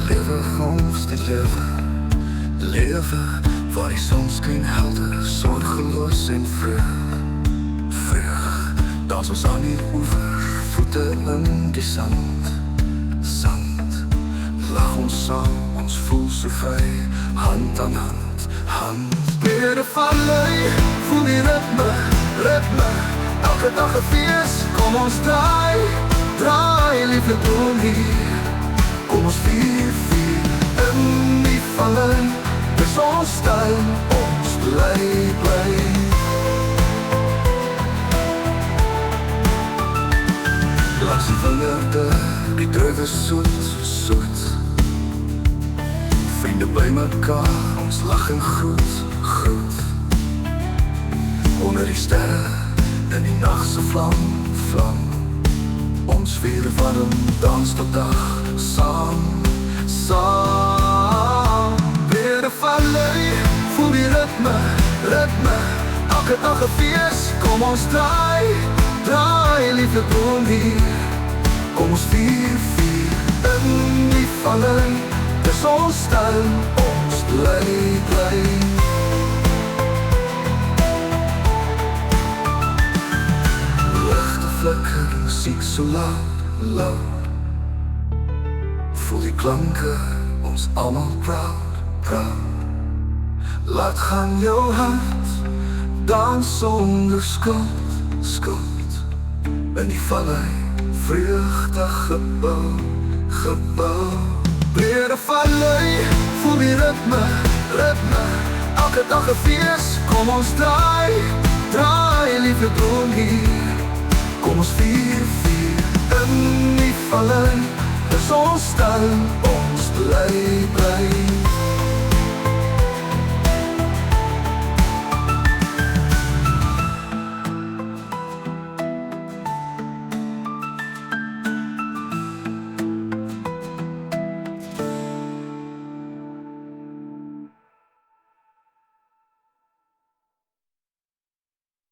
lewe ons dit lewe. Lewe waar die sonskyn helder, sorgeloos en vrug. Vrug, dans ons aan die oever, voete in die sand. Sand, lag ons saam, ons voel so vry, hand aan hand, hand. Weer 'n vallei, voel die ritme, ritme, elke dag 'n fees, kom ons draai, draai, liefde doen hier. Kom ons vier, vier, in die vallei, dis ons tuin, ons bly, bly. Langs die wingerde, die druiwe soet, soet. Vriende by mekaar, ons lag en groet, groet. Onder die sterre, in die nachtse vlam, vlam. Ons vier warm, dans tot dag, saam, saam. Weer 'n vallei, voel die ritme, ritme, elke dag 'n fees, kom ons draai, draai, liefde bron hier. Kom ons vier, vier, in die vallei, dis ons tuin, ons bly, bly. Lichte flikker, muziek so loud, loud. Voel die klanke, ons allemaal proud, proud. Laat gaan jou hart, dans sonder skuld, skuld. In die vallei, vreugdig gebouw, gebouw. Weer 'n vallei, voel die ritme, ritme, elke dag 'n fees, kom ons draai, draai, liefde doen hier. Kom ons vier, vier, in die vallei, dis ons tuin.